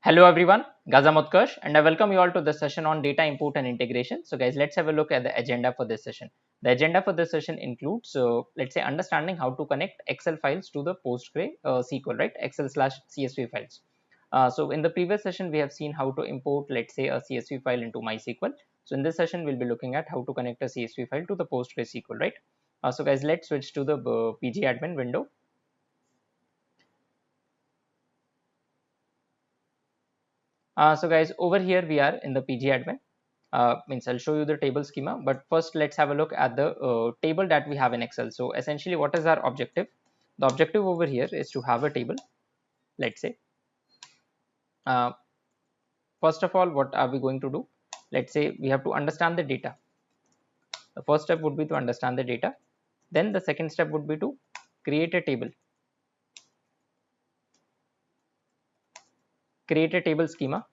Hello everyone, Gaza Mutkarsh, and I welcome you all to this session on data import and integration. So guys, let's have a look at the agenda for this session. The agenda for this session includes, let's say, understanding how to connect Excel files to the PostgreSQL, right? Excel slash CSV files. So in the previous session, we have seen how to import, let's say, a CSV file into MySQL. So in this session, we'll be looking at how to connect a CSV file to the PostgreSQL, right? So guys, let's switch to the PG admin window. So guys, over here we are in the PG admin. Means I'll show you the table schema, but first let's have a look at the table that we have in Excel. So essentially, what is our objective? The objective over here is to have a table. Let's say, uh, first of all, what are we going to do? Let's say we have to understand the data. The first step would be to understand the data. Then the second step would be to create a table. Create a table schema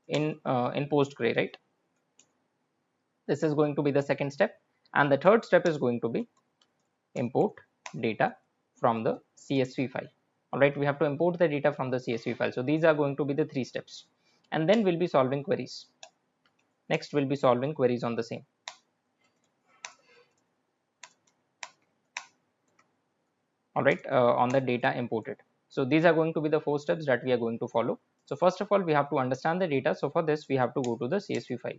in Postgre, right? This is going to be the second step, and the third step is going to be import data from the CSV file. All right, we have to import the data from the CSV file. So these are going to be the three steps, and then we'll be solving queries. Next, we'll be solving queries on the same. All right, on the data imported. So these are going to be the four steps that we are going to follow. So first of all, we have to understand the data. So for this, we have to go to the CSV file.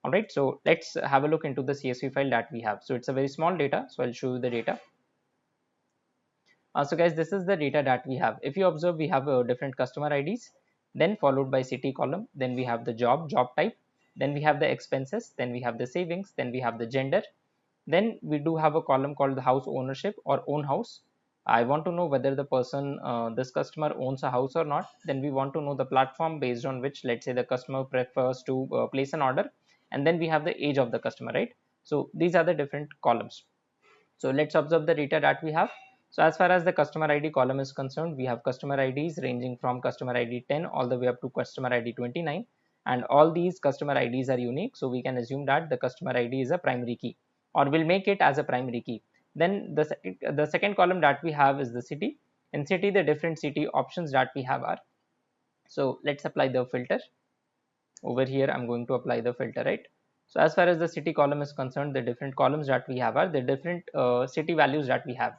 All right, so let's have a look into the CSV file that we have. So it's a very small data. So I'll show you the data. So guys, this is the data that we have. If you observe, we have different customer IDs, then followed by city column, then we have the job type, then we have the expenses, then we have the savings, then we have the gender, then we do have a column called the house ownership or own house. I want to know whether the person, this customer owns a house or not. Then we want to know the platform based on which, let's say, the customer prefers to place an order, and then we have the age of the customer, right? So these are the different columns. So let's observe the data that we have. So as far as the customer ID column is concerned, we have customer IDs ranging from customer ID 10 all the way up to customer ID 29, and all these customer IDs are unique. So we can assume that the customer ID is a primary key, or we'll make it as a primary key. Then the second column that we have is the city. In city, the different city options that we have are. So let's apply the filter. Over here, I'm going to apply the filter, right? So as far as the city column is concerned, the different columns that we have are the different city values that we have.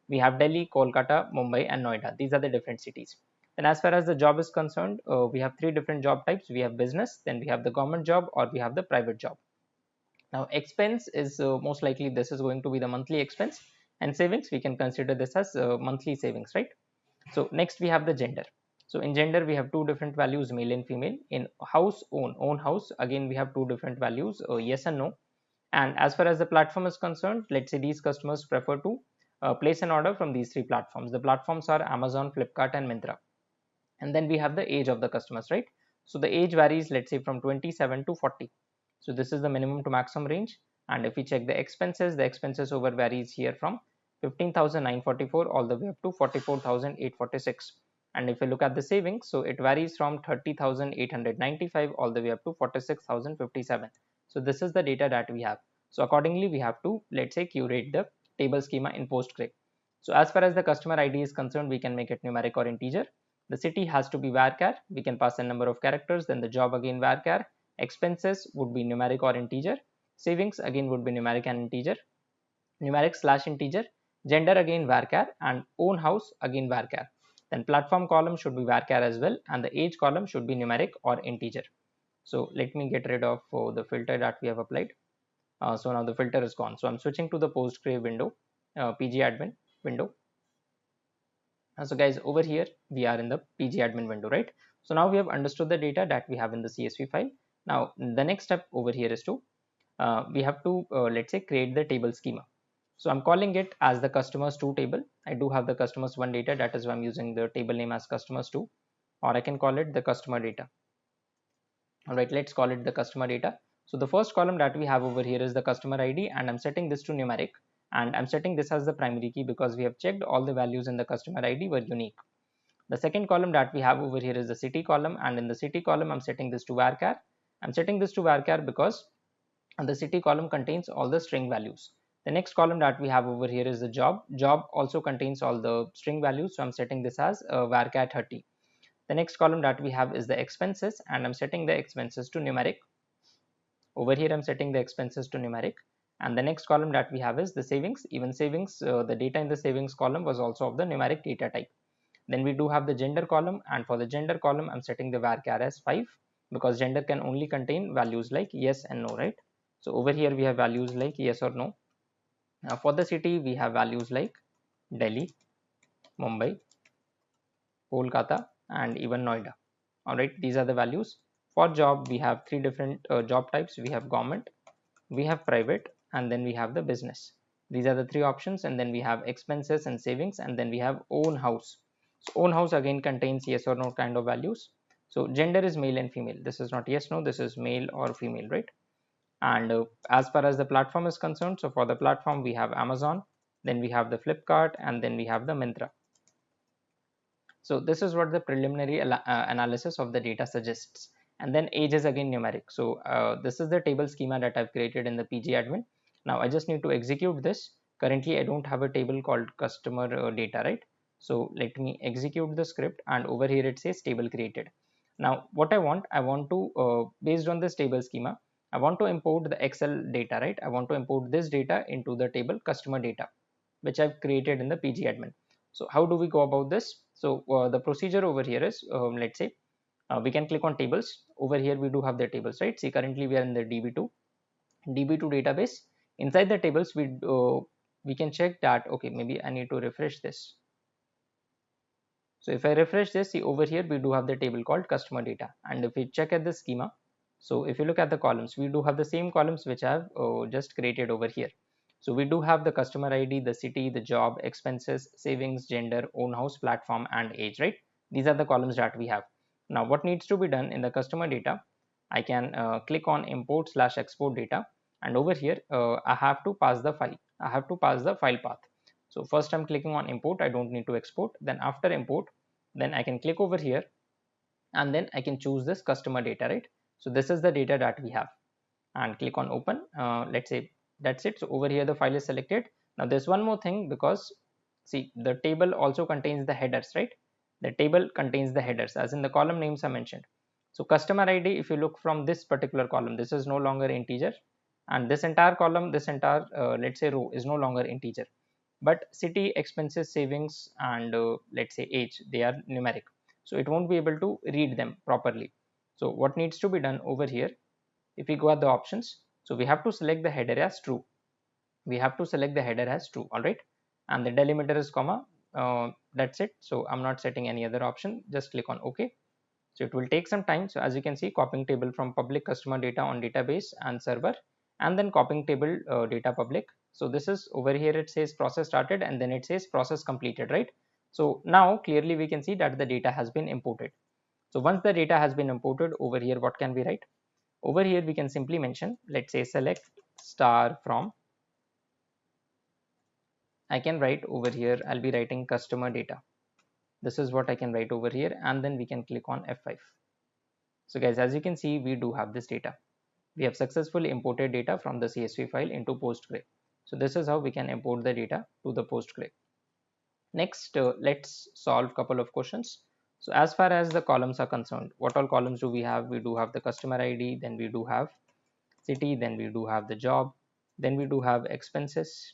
We have Delhi, Kolkata, Mumbai, and Noida. These are the different cities. And as far as the job is concerned, we have three different job types. We have business, then we have the government job, or we have the private job. Now, expense is most likely this is going to be the monthly expense, and savings we can consider this as monthly savings, right? So next we have the gender. So in gender we have two different values, male and female. In house own house, again we have two different values, yes and no. And as far as the platform is concerned, let's say these customers prefer to place an order from these three platforms. The platforms are Amazon, Flipkart, and Myntra. And then we have the age of the customers, right? So the age varies, let's say, from 27 to 40. So this is the minimum to maximum range. And if we check the expenses over varies here from 15,944 all the way up to 44,846. And if you look at the savings, so it varies from 30,895 all the way up to 46,057. So this is the data that we have. So accordingly, we have to, let's say, curate the table schema in Postgre. So as far as the customer ID is concerned, we can make it numeric or integer. The city has to be varchar. We can pass a number of characters. Then the job again varchar. Expenses would be numeric or integer. Savings again would be numeric and integer. Numeric slash integer. Gender again varchar, and own house again varchar. Then platform column should be varchar as well, and the age column should be numeric or integer. So let me get rid of the filter that we have applied. So now the filter is gone. So I'm switching to the Postgre window, PG admin window. So guys, over here we are in the PG admin window, right? So now we have understood the data that we have in the CSV file. Now the next step over here is to we have to let's say create the table schema. So I'm calling it as the customers 2 table. I do have the customers 1 data, that is why I'm using the table name as customers 2, or I can call it the customer data. All right, let's call it the customer data. So the first column that we have over here is the customer ID, and I'm setting this to numeric, and I'm setting this as the primary key because we have checked all the values in the customer ID were unique. The second column that we have over here is the city column, and in the city column I'm setting this to varchar. I'm setting this to varchar because the city column contains all the string values. The next column that we have over here is the job. Job also contains all the string values, so I'm setting this as varchar 30. The next column that we have is the expenses, and I'm setting the expenses to numeric. Over here I'm setting the expenses to numeric. And the next column that we have is the savings. Even savings, the data in the savings column was also of the numeric data type. Then we do have the gender column, and for the gender column I'm setting the varchar as 5, because gender can only contain values like yes and no, right? So over here we have values like yes or no. Now for the city we have values like Delhi, Mumbai, Kolkata, and even Noida. All right, these are the values. For job we have three different job types. We have government, we have private, and then we have the business. These are the three options. And then we have expenses and savings, and then we have own house. So own house again contains yes or no kind of values. So gender is male and female. This is not yes no, this is male or female, right? And as far as the platform is concerned, so for the platform we have Amazon, then we have the Flipkart, and then we have the Myntra. So this is what the preliminary analysis of the data suggests. And then age is again numeric. So this is the table schema that I've created in the PG admin. Now I just need to execute this. Currently I don't have a table called customer data, right? So let me execute the script, and over here it says table created. Now what I want to, based on this table schema, I want to import the Excel data, right? I want to import this data into the table customer data, which I've created in the PG admin. So how do we go about this? So the procedure over here is, let's say we can click on tables. Over here we do have the tables, right? See, currently we are in the DB2 database. Inside the tables we can check that, okay, maybe I need to refresh this. So if I refresh this, see over here we do have the table called customer data. And if we check at the schema, so if you look at the columns, we do have the same columns which I have just created over here. So we do have the customer ID, the city, the job, expenses, savings, gender, own house, platform, and age, right? These are the columns that we have. Now what needs to be done in the customer data, I can click on import/export data, and over here I have to pass the file. I have to pass the file path. So first I'm clicking on import, I don't need to export. Then after import, then I can click over here, and then I can choose this customer data, right? So this is the data that we have, and click on open. Let's say that's it. So over here the file is selected. Now there's one more thing, because see, the table also contains the headers, right? The table contains the headers as in the column names are mentioned. So customer ID, if you look from this particular column, this is no longer integer, and this entire column, this entire let's say row is no longer integer. But city, expenses, savings, and let's say age, they are numeric, so it won't be able to read them properly. So what needs to be done over here, if we go at the options, so we have to select the header as true. We have to select the header as true, all right? And the delimiter is comma. That's it. So I'm not setting any other option, just click on OK. So it will take some time. So as you can see, copying table from public customer data on database and server, and then copying table data public. So this is over here, it says process started, and then it says process completed, right? So now clearly we can see that the data has been imported. So once the data has been imported, over here what can we write? Over here we can simply mention, let's say select star from, I can write over here, I'll be writing customer data. This is what I can write over here, and then we can click on F5. So guys, as you can see, we do have this data. We have successfully imported data from the CSV file into Postgre. So this is how we can import the data to the Postgre. Next, let's solve a couple of questions. So as far as the columns are concerned, what all columns do we have? We do have the customer ID, then we do have city, then we do have the job, then we do have expenses,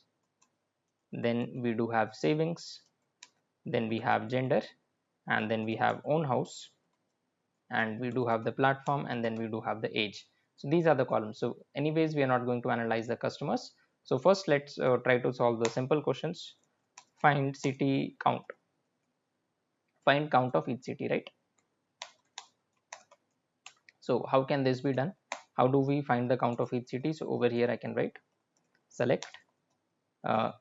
then we do have savings, then we have gender, and then we have own house, and we do have the platform, and then we do have the age. So these are the columns. So anyways, we are not going to analyze the customers. So first let's try to solve the simple questions. Find city count, find count of each city, right? So how can this be done? How do we find the count of each city? So over here I can write select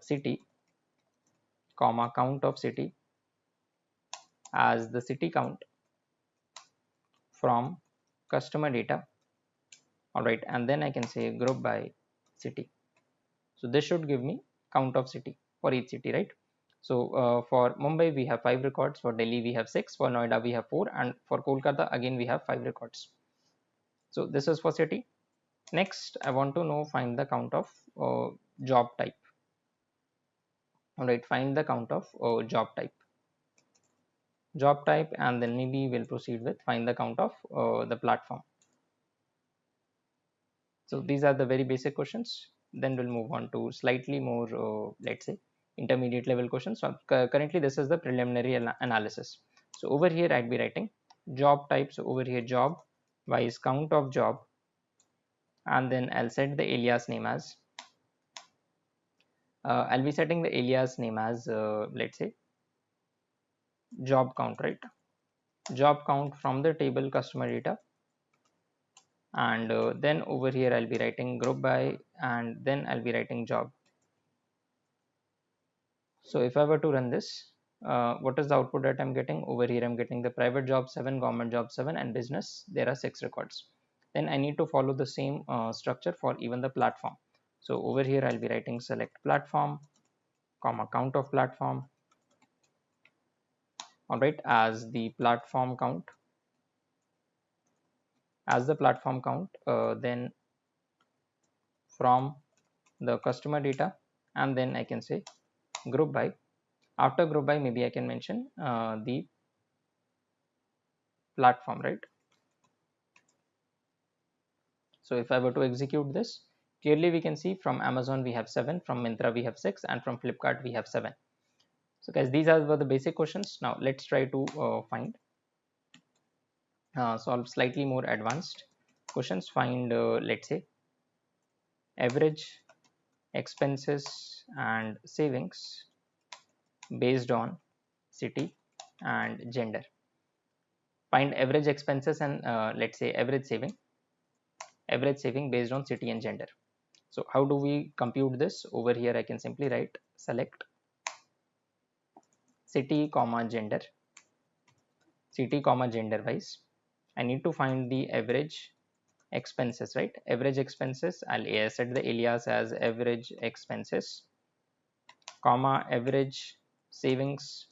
city comma count of city as the city count from customer data, all right, and then I can say group by city. So this should give me count of city for each city, right? So for Mumbai we have 5 records, for Delhi we have 6, for Noida we have 4, and for Kolkata again we have 5 records. So this is for city. Next I want to know, find the count of job type. All right, find the count of job type. job type, and then maybe we'll proceed with find the count of the platform. So these are the very basic questions. Then we'll move on to slightly more, let's say, intermediate level questions. So currently this is the preliminary analysis. So over here I'd be writing job type. So over here job wise count of job, and then I'll set the alias name as, I'll be setting the alias name as, let's say, job count, right? Job count from the table customer data, and then over here I'll be writing group by, and then I'll be writing job. So if I were to run this, what is the output that I'm getting? Over here I'm getting the private job 7, government job 7, and business there are 6 records. Then I need to follow the same structure for even the platform. So over here I'll be writing select platform, comma count of platform, all right, as the platform count, then from the customer data, and then I can say group by. After group by, maybe I can mention the platform, right? So if I were to execute this, clearly we can see from Amazon we have 7, from Myntra we have 6, and from Flipkart we have 7. So guys, these were the basic questions. Now let's try to solve slightly more advanced questions. Find, let's say, average expenses and savings based on city and gender. Find average expenses and let's say average saving based on city and gender. So how do we compute this? Over here I can simply write select city comma gender wise. I need to find the average expenses, right? Average expenses, I'll set the alias as average expenses, comma average savings.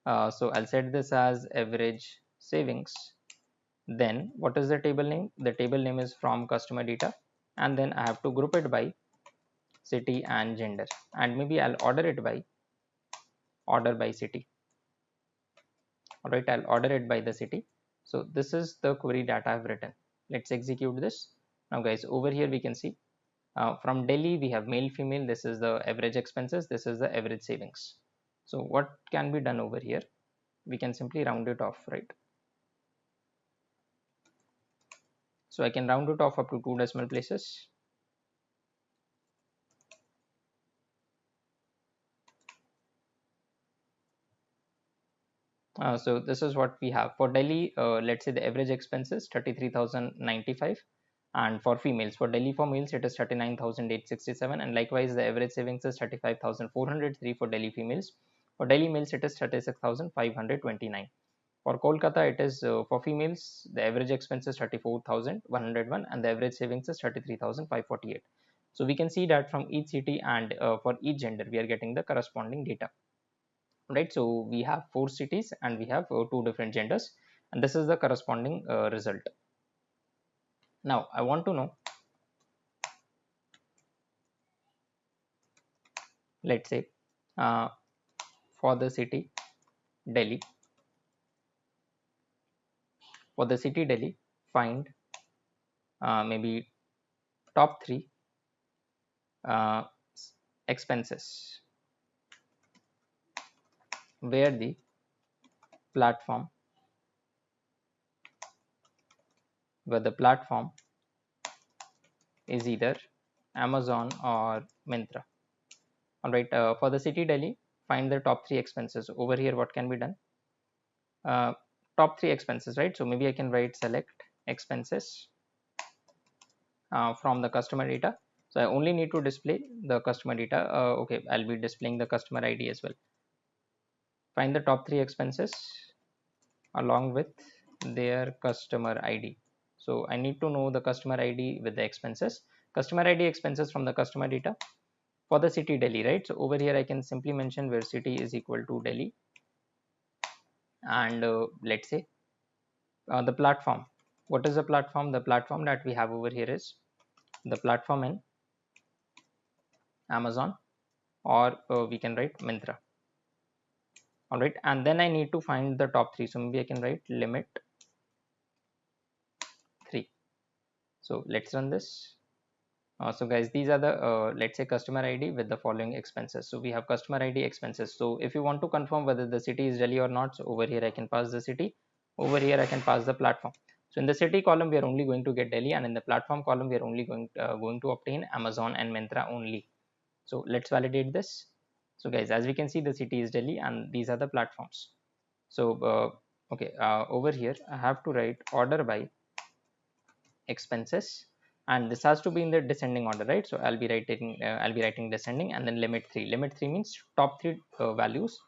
So I'll set this as average savings. Then what is the table name? The table name is from customer data, and then I have to group it by city and gender, and maybe I'll order by city. All right, I'll order it by the city. So this is the query that I've written. Let's execute this. Now guys, over here we can see from Delhi we have male female. This is the average expenses, this is the average savings. So what can be done over here? We can simply round it off, right? So I can round it off up to 2 decimal places. So this is what we have for Delhi. Let's say the average expenses 33,095, and for females, for Delhi for males it is 39,867, and likewise the average savings is 35,403 for Delhi females. For Delhi males it is 36,529. For Kolkata it is for females the average expense is 34,101, and the average savings is 33,548. So we can see that from each city and for each gender we are getting the corresponding data, right? So we have 4 cities and we have 2 different genders, and this is the corresponding result. Now I want to know, let's say, uh, for the city Delhi, find maybe top 3 uh, expenses where the platform is either Amazon or Myntra. All right, for the city Delhi, find the top 3 expenses. Over here what can be done? Top 3 expenses, right? So maybe I can write select expenses from the customer data. So I only need to display the customer data. Okay, I'll be displaying the customer ID as well. Find the top 3 expenses along with their customer ID. So I need to know the customer ID with the expenses. Customer ID expenses from the customer data for the city Delhi, right? So over here I can simply mention where city is equal to Delhi, and let's say the platform. What is the platform? The platform that we have over here is the platform in Amazon, or we can write Myntra. All right, and then I need to find the top three. So maybe I can write limit 3. So let's run this. So guys, these are the let's say customer ID with the following expenses. So we have customer ID, expenses. So if you want to confirm whether the city is Delhi or not, so over here I can pass the city. Over here I can pass the platform. So in the city column we are only going to get Delhi, and in the platform column we are only going to obtain Amazon and Myntra only. So let's validate this. So guys, as we can see, the city is Delhi and these are the platforms. So okay, over here I have to write order by expenses, and this has to be in the descending order, right? So I'll be writing descending, and then limit 3. Limit 3 means top 3 values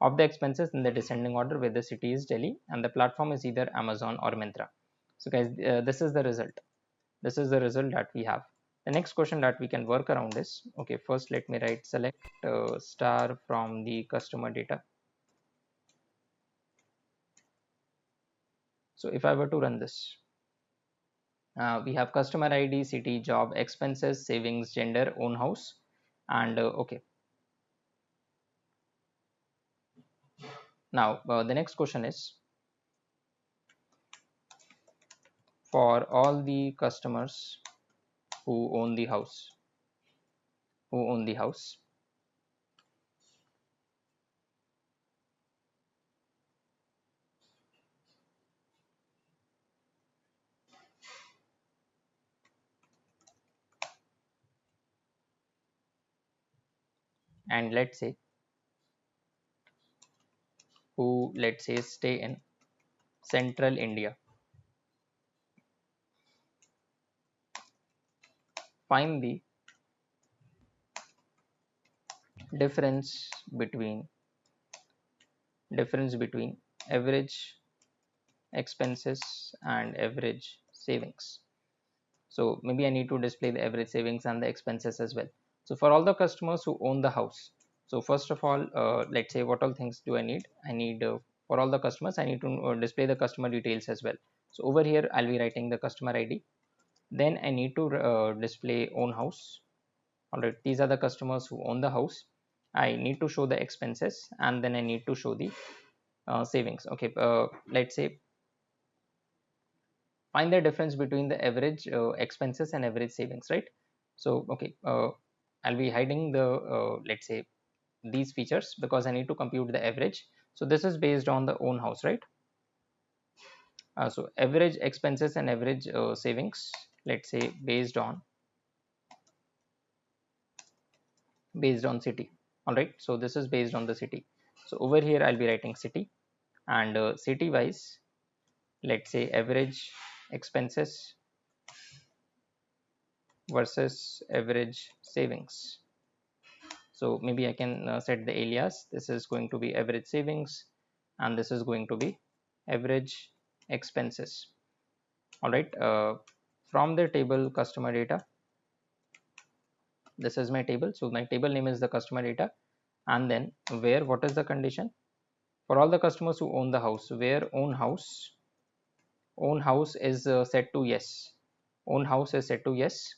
of the expenses in the descending order, where the city is Delhi and the platform is either Amazon or Myntra. So guys, this is the result. This is the result that we have. The next question that we can work around is, okay, first let me write select star from the customer data. So if I were to run this, we have customer ID, city, job, expenses, savings, gender, own house, and okay. Now the next question is, for all the customers who own the house, who own the house, and let's say who, let's say, stay in central India, find the difference between average expenses and average savings. So maybe I need to display the average savings and the expenses as well. So for all the customers who own the house, so first of all, let's say what all things do I need? I need for all the customers, I need to display the customer details as well. So over here I'll be writing the customer ID. Then I need to display own house. All right, these are the customers who own the house. I need to show the expenses, and then I need to show the savings. Okay, let's say find the difference between the average expenses and average savings, right? So okay, I'll be hiding the let's say these features because I need to compute the average. So this is based on the own house, right? So average expenses and average savings, let's say based on city. All right, so this is based on the city. So over here I'll be writing city, and city wise, let's say average expenses versus average savings. So maybe I can set the alias. This is going to be average savings, and this is going to be average expenses. All right, from the table customer data, this is my table. So my table name is the customer data, and then where, what is the condition? For all the customers who own the house, where own house is set to yes, own house is set to yes,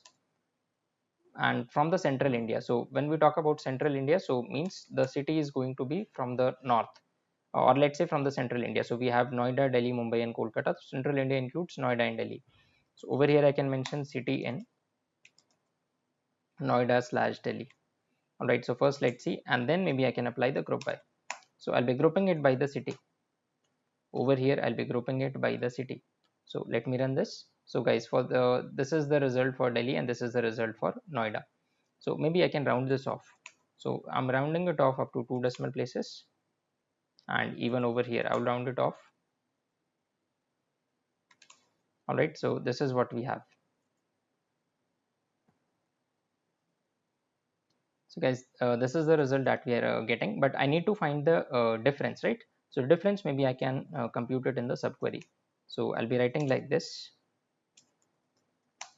and from the central India. So when we talk about central India, so means the city is going to be from the north, or let's say from the central India. So we have Noida, Delhi, Mumbai, and Kolkata. So central India includes Noida and Delhi. So over here I can mention city in Noida slash Delhi. All right, so first let's see, and then maybe I can apply the group by. So I'll be grouping it by the city. Over here I'll be grouping it by the city. So let me run this. So guys, for the, this is the result for Delhi and this is the result for Noida. So maybe I can round this off. So I'm rounding it off up to 2 decimal places, and even over here I'll round it off. All right, so this is what we have. So guys, this is the result that we are getting, but I need to find the difference, right? So difference, maybe I can compute it in the subquery. So I'll be writing like this: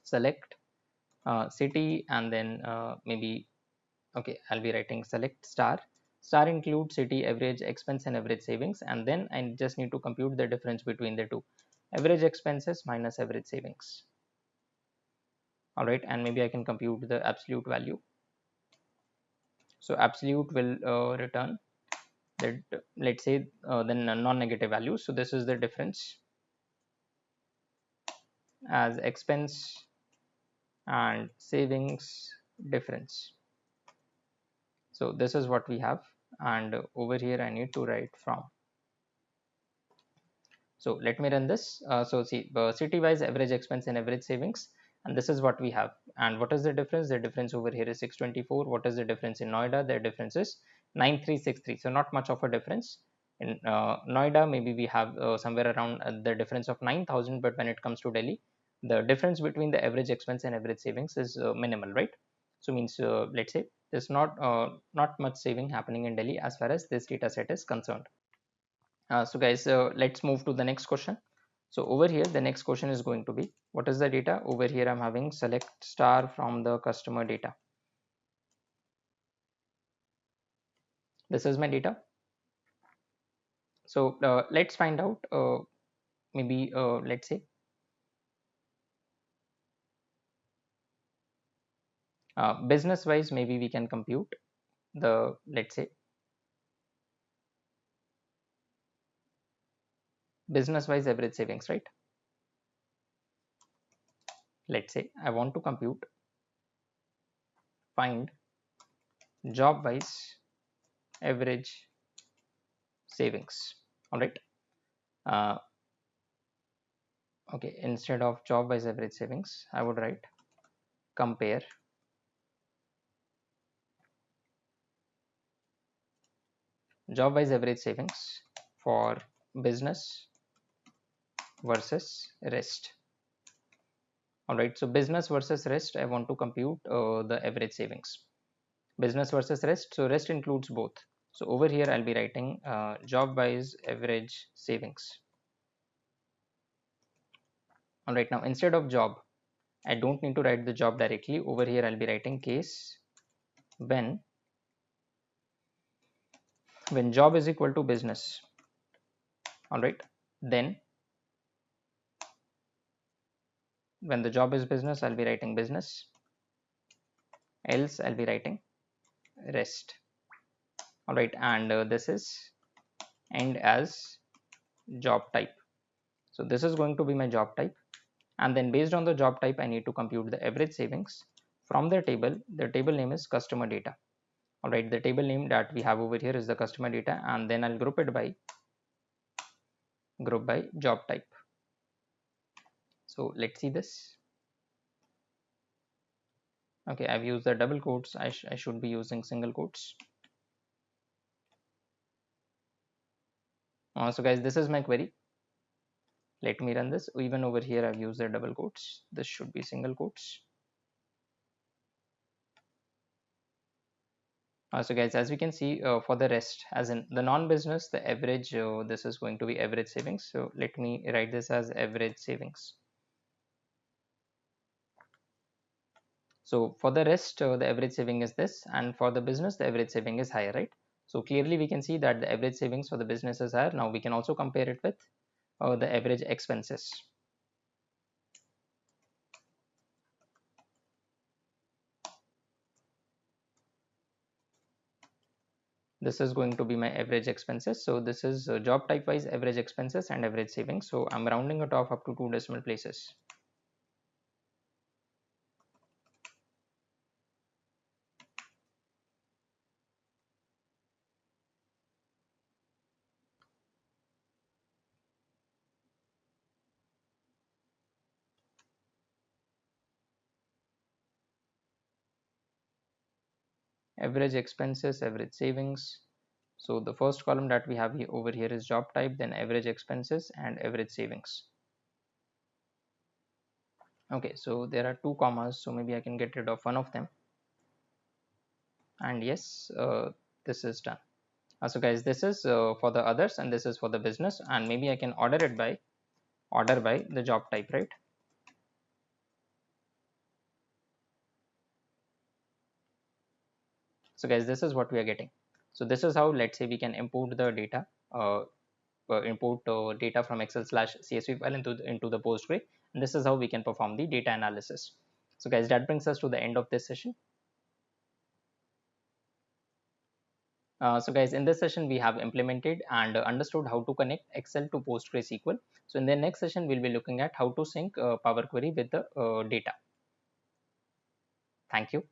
select city, and then maybe, okay, I'll be writing select star. Star includes city, average expense and average savings, and then I just need to compute the difference between the two: average expenses minus average savings. All right, and maybe I can compute the absolute value. So absolute will return that let's say then non-negative value. So this is the difference as expense and savings difference. So this is what we have, and over here I need to write from. So let me run this. So see, city-wise average expense and average savings, and this is what we have. And what is the difference? The difference over here is 624. What is the difference in Noida? The difference is 9363. So not much of a difference. In Noida, maybe we have somewhere around the difference of 9,000, but when it comes to Delhi, the difference between the average expense and average savings is minimal, right? So means let's say there's not much saving happening in Delhi as far as this data set is concerned. So guys, let's move to the next question. So over here, the next question is going to be, what is the data? Over here, I'm having select star from the customer data. This is my data. So let's find out, maybe let's say, business wise, maybe we can compute the, let's say, business wise average savings, right? Let's say I want to compute, find job wise average savings. All right. Uh, okay, instead of job wise average savings, I would write compare job wise average savings for business versus rest. All right, so business versus rest, I want to compute the average savings. Business versus rest, so rest includes both. So over here I'll be writing job wise average savings. All right, now instead of job, I don't need to write the job directly. Over here I'll be writing case when job is equal to business. All right, then when the job is business, I'll be writing business, else I'll be writing rest. All right, and this is end as job type. So this is going to be my job type, and then based on the job type I need to compute the average savings from the table. The table name is customer data. All right, the table name that we have over here is the customer data, and then I'll group it by job type. So let's see this. Okay, I've used the double quotes. I should be using single quotes. So guys, this is my query. Let me run this. Even over here I've used the double quotes. This should be single quotes. So guys, as we can see, for the rest, as in the non-business, the average, this is going to be average savings. So let me write this as average savings. So for the rest, the average saving is this, and for the business, the average saving is higher, right? So clearly we can see that the average savings for the business is higher. Now we can also compare it with the average expenses. This is going to be my average expenses. So this is job type wise average expenses and average savings. So I'm rounding it off up to 2 decimal places. Average expenses, average savings. So the first column that we have here over here is job type, then average expenses and average savings. Okay, so there are 2 commas, so maybe I can get rid of one of them. And yes, this is done. So guys, this is for the others, and this is for the business, and maybe I can order it by the job type, right? So guys, this is what we are getting. So this is how, let's say, we can import the data, import data from Excel/CSV file into the Postgre, and this is how we can perform the data analysis. So guys, that brings us to the end of this session. So guys, in this session, we have implemented and understood how to connect Excel to PostgreSQL. So in the next session, we'll be looking at how to sync Power Query with the data. Thank you.